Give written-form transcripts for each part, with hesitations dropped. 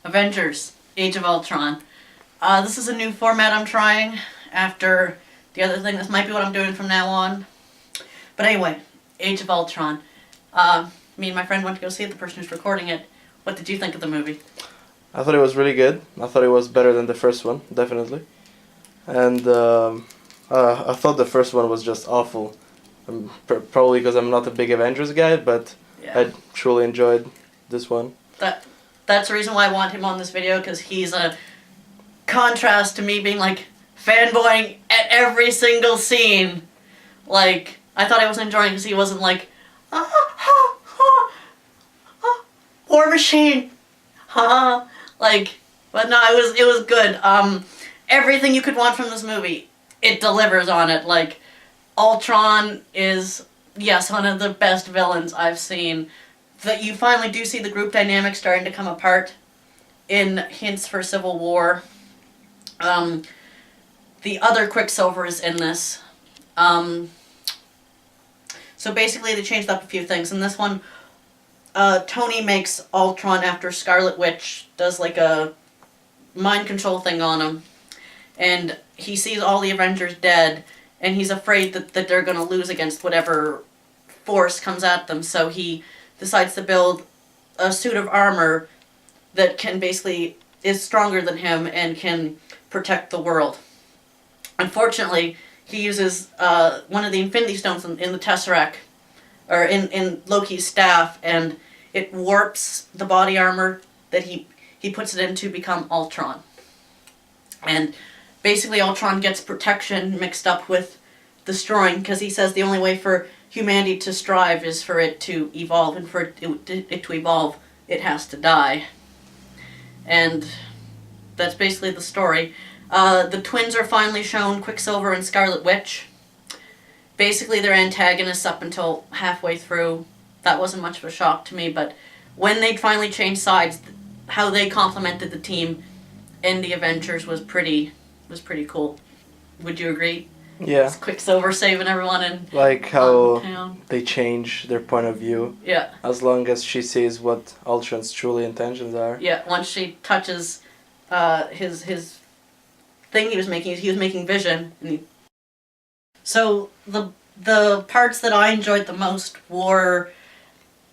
Avengers, Age of Ultron. This is a new format I'm trying after the other thing. This might be what I'm doing from now on. But anyway, Age of Ultron. Me and my friend went to go see it, the person who's recording it. What did you think of the movie? I thought it was really good. I thought it was better than the first one, definitely. And I thought the first one was just awful. Probably because I'm not a big Avengers guy, but Yeah. I truly enjoyed this one. That's the reason why I want him on this video, because he's a contrast to me being like fanboying at every single scene. Like, I thought I was enjoying because he wasn't like, War Machine, like, but no, it was good. Everything you could want from this movie, it delivers on it. Like, Ultron is, yes, one of the best villains I've seen. That you finally do see the group dynamic starting to come apart in hints for Civil War. The other Quicksilver is in this. So basically they changed up a few things. In this one, Tony makes Ultron after Scarlet Witch does like a mind control thing on him. And he sees all the Avengers dead, and he's afraid that they're going to lose against whatever force comes at them. So he decides to build a suit of armor that can basically is stronger than him and can protect the world. Unfortunately, he uses one of the Infinity Stones in the Tesseract, or in Loki's staff, and it warps the body armor that he puts it in to become Ultron. And basically Ultron gets protection mixed up with destroying, because he says the only way for humanity to strive is for it to evolve, and for it to evolve, it has to die. And that's basically the story. The twins are finally shown, Quicksilver and Scarlet Witch. Basically they're antagonists up until halfway through. That wasn't much of a shock to me, but when they finally changed sides, how they complemented the team in the Avengers was pretty cool. Would you agree? Yeah. It's Quicksilver saving everyone in Like how town. they change their point of view. Yeah. As long as she sees what Ultron's truly intentions are. Yeah, once she touches his thing he was making Vision. So the parts that I enjoyed the most were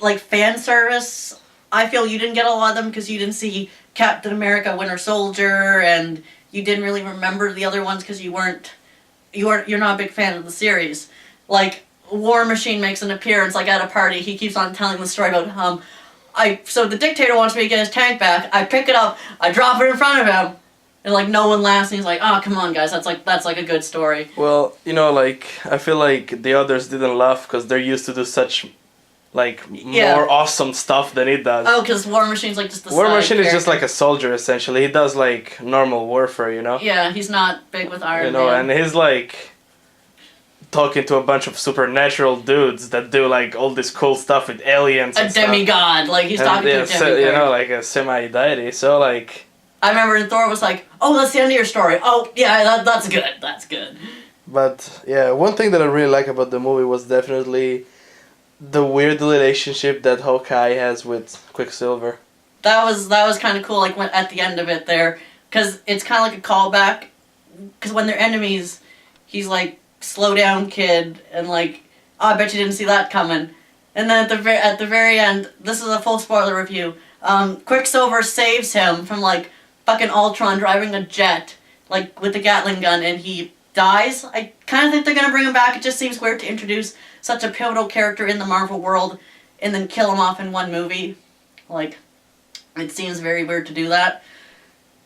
like fan service. I feel you didn't get a lot of them because you didn't see Captain America, Winter Soldier, and you didn't really remember the other ones because you're not a big fan of the series. Like, War Machine makes an appearance, like, at a party. He keeps on telling the story about, so the dictator wants me to get his tank back. I pick it up, I drop it in front of him, and, like, no one laughs, and he's like, oh, come on, guys, that's like a good story. Well, like, I feel like the others didn't laugh because they're used to do such, like, more awesome stuff than he does. Oh, because War Machine's, like, just the War Machine character. is just like a soldier, essentially. He does, like, normal warfare, you know? Yeah, he's not big with Iron Man. And he's, like, talking to a bunch of supernatural dudes that do, like, all this cool stuff with aliens and a demigod, like, he's talking to a demigod. like a semi-deity, so, like... I remember Thor was like, oh, that's the end of your story. Oh, yeah, that's good. But, yeah, one thing that I really like about the movie was definitely the weird relationship that Hawkeye has with Quicksilver. That was kind of cool, like, when, at the end of it there, because it's kind of like a callback, because when they're enemies, he's like, slow down, kid, and like, oh, I bet you didn't see that coming. And then at the very end, this is a full spoiler review, Quicksilver saves him from, like, fucking Ultron driving a jet, like, with the Gatling gun, and he dies. I kind of think they're going to bring him back. It just seems weird to introduce such a pivotal character in the Marvel world and then kill him off in one movie. Like, it seems very weird to do that.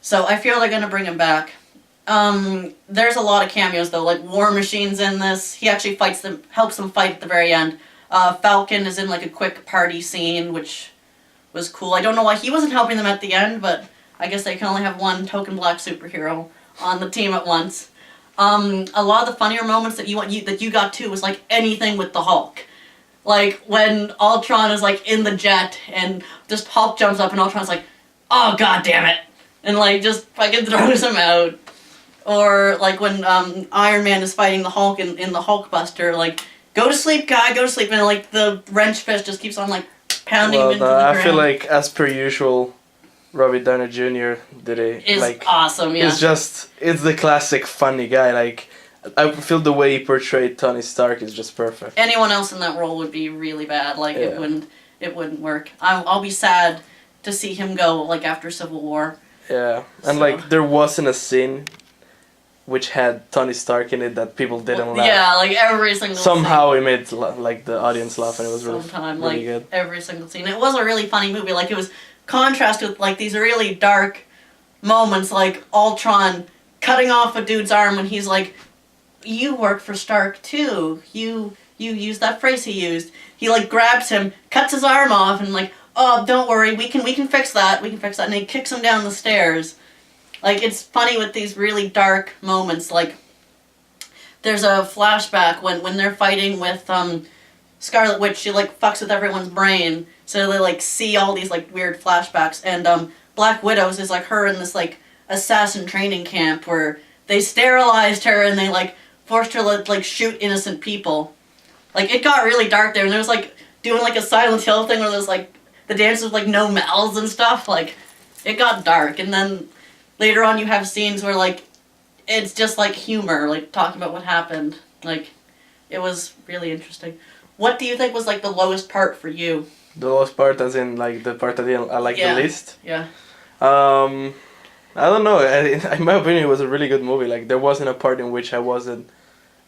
So I feel they're going to bring him back. There's a lot of cameos, though. Like, War Machine's in this. He actually helps them fight at the very end. Falcon is in, like, a quick party scene, which was cool. I don't know why he wasn't helping them at the end, but I guess they can only have one token black superhero on the team at once. A lot of the funnier moments that you got too was like anything with the Hulk. Like when Ultron is like in the jet and just Hulk jumps up and Ultron's like, oh god damn it, and like just fucking throws him out. Or like when Iron Man is fighting the Hulk in the Hulkbuster, like, go to sleep, guy, go to sleep, and like the wrench fist just keeps on like pounding him into the ground. I feel like, as per usual, Robert Downey Jr. did it. Is Like, awesome. Yeah. it's the classic funny guy. Like, I feel the way he portrayed Tony Stark is just perfect. Anyone else in that role would be really bad. Like Yeah. it wouldn't work. I'll be sad to see him go like after Civil War. Yeah, and So- like there wasn't a scene which had Tony Stark in it that people didn't laugh. Yeah, like every single Somehow he made like the audience laugh, and it was sometime, really like good. every single scene. It was a really funny movie. Like it was contrast with like these really dark moments, like Ultron cutting off a dude's arm when he's like, "You work for Stark too. You used that phrase he used." He like grabs him, cuts his arm off, and like, "Oh, don't worry, we can fix that. We can fix that." And he kicks him down the stairs. Like it's funny with these really dark moments. Like there's a flashback when they're fighting with Scarlet Witch. She like fucks with everyone's brain, so they like see all these like weird flashbacks. And Black Widow's is like her in this like assassin training camp where they sterilized her and they like forced her to like shoot innocent people. Like it got really dark there, and there was like doing like a Silent Hill thing where there's like the dance with like no mouths and stuff. Like it got dark, and then later on you have scenes where like it's just like humor, like talking about what happened. Like it was really interesting. What do you think was like the lowest part for you? The lowest part, as in like the part I like Yeah. the least. Yeah. I don't know. In my opinion, it was a really good movie. Like there wasn't a part in which I wasn't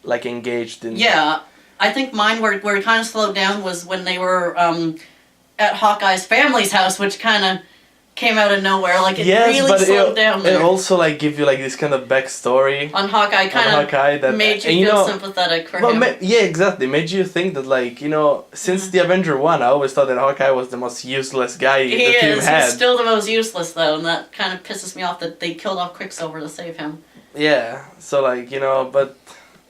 like engaged in. Yeah. I think mine where it kind of slowed down was when they were at Hawkeye's family's house, which kind of came out of nowhere. Like it really slowed down it there. also like give you like this kind of backstory On Hawkeye, kind of Hawkeye that made you and, feel know, sympathetic for well, him. yeah, exactly. Made you think that like since the Avenger 1, I always thought that Hawkeye was the most useless guy He the team is. had. He's still the most useless though, and that kind of pisses me off that they killed off Quicksilver to save him. Yeah, so like but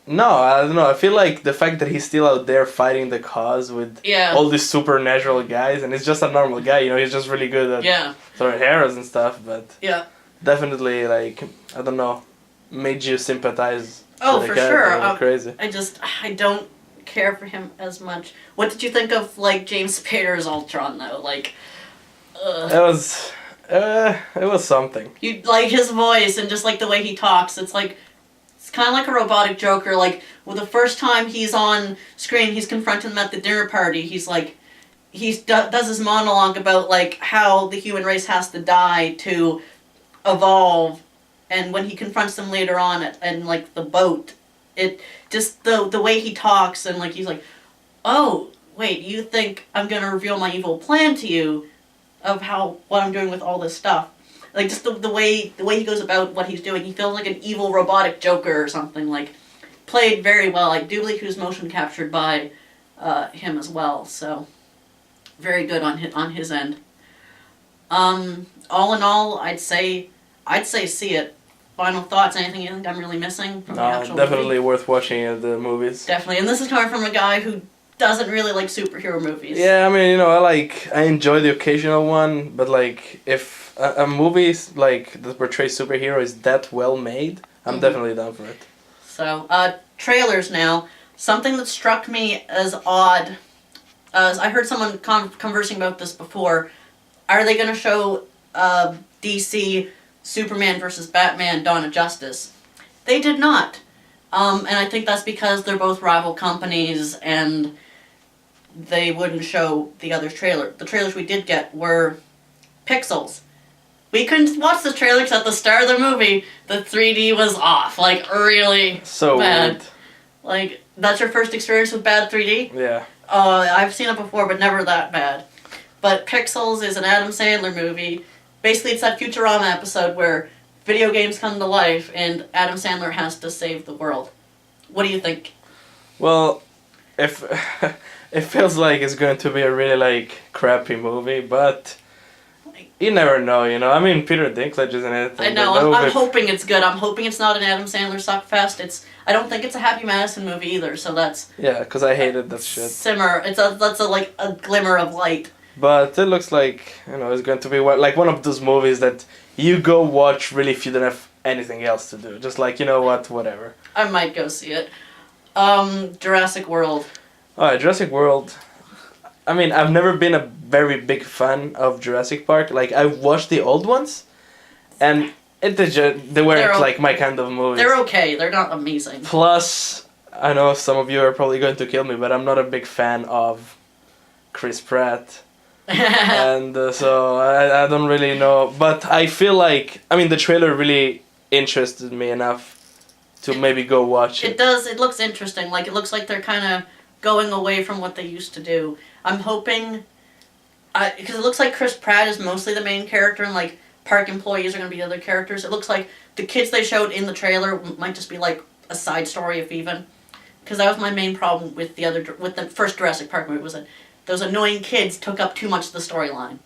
no, I don't know. I feel like the fact that he's still out there fighting the cause with Yeah. all these supernatural guys, and he's just a normal guy. He's just really good at Yeah. throwing arrows and stuff. But Yeah. definitely, like I don't know, made you sympathize. Oh, with the for character. sure. It was crazy. I don't care for him as much. What did you think of like James Spader's Ultron though? Like, It was something. you like his voice and just like the way he talks. It's like it's kind of like a robotic Joker. Like, well, the first time he's on screen, he's confronting them at the dinner party. He's like, does his monologue about like how the human race has to die to evolve, and when he confronts them later on and like the boat, it just the way he talks and like he's like, oh wait, you think I'm gonna reveal my evil plan to you of what I'm doing with all this stuff. Like just the way he goes about what he's doing, he feels like an evil robotic Joker or something. Like played very well. I do believe he was motion captured by him as well. So very good on his end. All in all, I'd say see it. Final thoughts? Anything you think I'm really missing from the actual Definitely movie? worth watching the movies. Definitely, and this is coming from a guy who doesn't really like superhero movies. Yeah, I mean, I enjoy the occasional one, but like if a movie like that portrays superhero is that well made, I'm definitely down for it. So, trailers now. Something that struck me as odd, as I heard someone conversing about this before. Are they going to show DC Superman versus Batman Dawn of Justice? They did not. And I think that's because they're both rival companies and they wouldn't show the other trailer. The trailers we did get were pixels. We couldn't watch the trailer because at the start of the movie, the 3D was off. Like, really So bad. weird. Like, that's your first experience with bad 3D? Yeah. I've seen it before, but never that bad. But Pixels is an Adam Sandler movie. Basically, it's that Futurama episode where video games come to life and Adam Sandler has to save the world. What do you think? Well, if it feels like it's going to be a really like crappy movie, but you never know, I mean, Peter Dinklage is in it. I know. I'm hoping it's good. I'm hoping it's not an Adam Sandler suckfest. I don't think it's a Happy Madison movie either. So that's Yeah, because I hated that shit. simmer. That's a glimmer of light. But it looks like it's going to be like one of those movies that you go watch really if you don't have anything else to do. Just like whatever. I might go see it. Jurassic World. Alright, Jurassic World. I mean, I've never been a very big fan of Jurassic Park. Like, I've watched the old ones, and they weren't like my kind of movies. They're okay. They're not amazing. Plus, I know some of you are probably going to kill me, but I'm not a big fan of Chris Pratt. And so I don't really know. But I feel like, I mean, the trailer really interested me enough to maybe go watch it. It does. It looks interesting. Like, it looks like they're kind of going away from what they used to do. I'm hoping... because it looks like Chris Pratt is mostly the main character, and, like, park employees are going to be other characters. It looks like the kids they showed in the trailer might just be, like, a side story, if even. Because that was my main problem with the first Jurassic Park movie, was that those annoying kids took up too much of the storyline.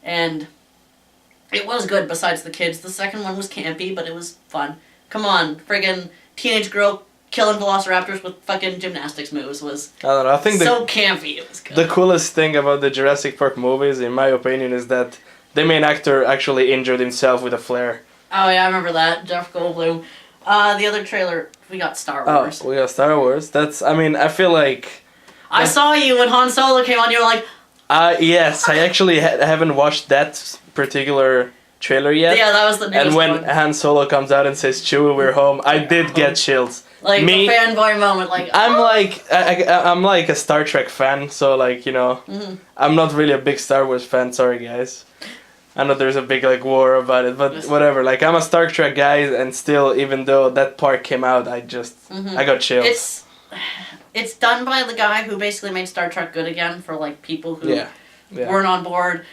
And it was good besides the kids. The second one was campy, but it was fun. Come on, friggin' teenage girl killing velociraptors with fucking gymnastics moves was I don't know. I think so campy. It was good. The coolest thing about the Jurassic Park movies, in my opinion, is that the main actor actually injured himself with a flare. Oh yeah, I remember that. Jeff Goldblum. The other trailer, we got Star Wars. Oh, we got Star Wars. That's, I mean, I feel like... I saw you when Han Solo came on, you were like... yes, I actually haven't watched that particular trailer yet. Yeah, that was the newest And when one. Han Solo comes out and says, "Chewie, we're home," I did get chills. Like, the fanboy moment, like... I'm like, I'm like a Star Trek fan, so like, you know, I'm not really a big Star Wars fan, sorry guys. I know there's a big like war about it, but whatever. Like, I'm a Star Trek guy, and still, even though that part came out, I just, I got chills. It's done by the guy who basically made Star Trek good again for like people who weren't on board.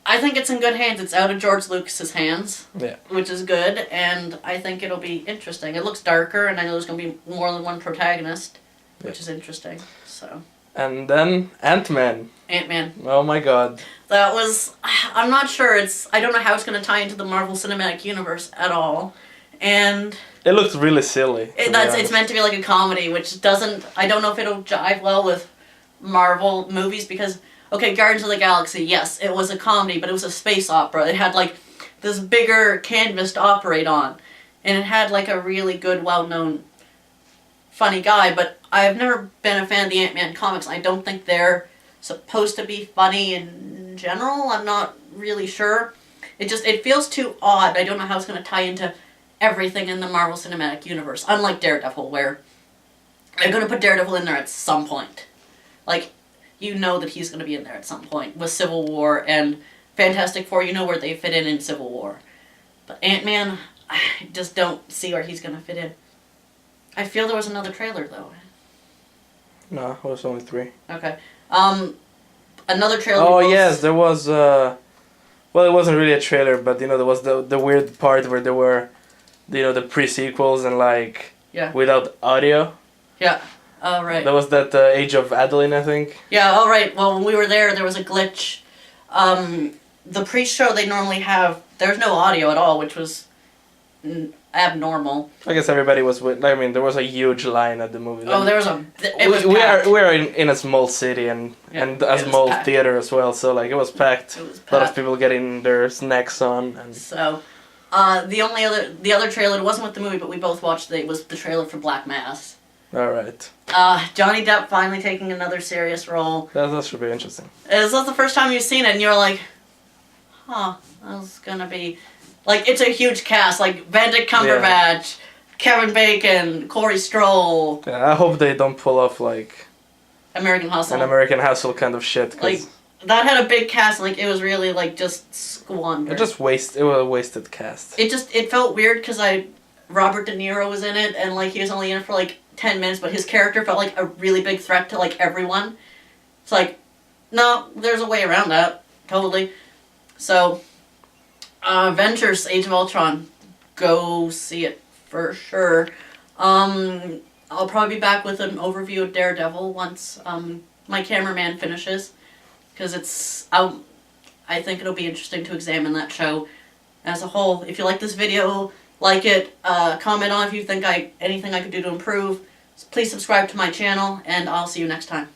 I think it's in good hands. It's out of George Lucas's hands, which is good, and I think it'll be interesting. It looks darker, and I know there's going to be more than one protagonist, which is interesting. So. And then Ant-Man. Ant-Man. Oh my god. That was... I'm not sure. I don't know how it's going to tie into the Marvel Cinematic Universe at all, and... It looks really silly. It's meant to be like a comedy, which doesn't... I don't know if it'll jive well with Marvel movies, because... Okay, Guardians of the Galaxy, yes, it was a comedy, but it was a space opera. It had, like, this bigger canvas to operate on. And it had, like, a really good, well-known, funny guy. But I've never been a fan of the Ant-Man comics. I don't think they're supposed to be funny in general. I'm not really sure. It feels too odd. I don't know how it's going to tie into everything in the Marvel Cinematic Universe. Unlike Daredevil, where they're going to put Daredevil in there at some point. Like... You know that he's going to be in there at some point with Civil War and Fantastic Four. You know where they fit in Civil War. But Ant-Man, I just don't see where he's going to fit in. I feel there was another trailer, though. No, it was only 3. Okay. Another trailer... Oh, yes, there was... well, it wasn't really a trailer, but, you know, there was the weird part where there were, you know, the pre-sequels and, like, without audio. Yeah. Oh, right. That was that Age of Adeline, I think. Yeah, oh, right. Well, when we were there was a glitch. The pre-show they normally have, there's no audio at all, which was abnormal. I guess everybody was with, I mean, there was a huge line at the movie. Oh, there was a... We are in a small city and a small theater as well, so, like, it was packed. It was packed. A lot of people getting their snacks on. And So, the other trailer, it wasn't with the movie, but we both watched it, was the trailer for Black Mass. Alright. Johnny Depp finally taking another serious role. That should be interesting. Is that the first time you've seen it and you're like, huh, that's gonna be... Like, it's a huge cast, like Benedict Cumberbatch, Kevin Bacon, Corey Stoll. Yeah, I hope they don't pull off, like... American Hustle. An American Hustle kind of shit. Like, that had a big cast, like, it was really, like, just squandered. It was a wasted cast. It felt weird because Robert De Niro was in it, and, like, he was only in it for, like, 10 minutes, but his character felt like a really big threat to, like, everyone. It's like, no, there's a way around that. Totally. So, Avengers Age of Ultron. Go see it for sure. I'll probably be back with an overview of Daredevil once my cameraman finishes. Because I think it'll be interesting to examine that show as a whole. If you like this video, like it, comment on if you think anything I could do to improve. Please subscribe to my channel, and I'll see you next time.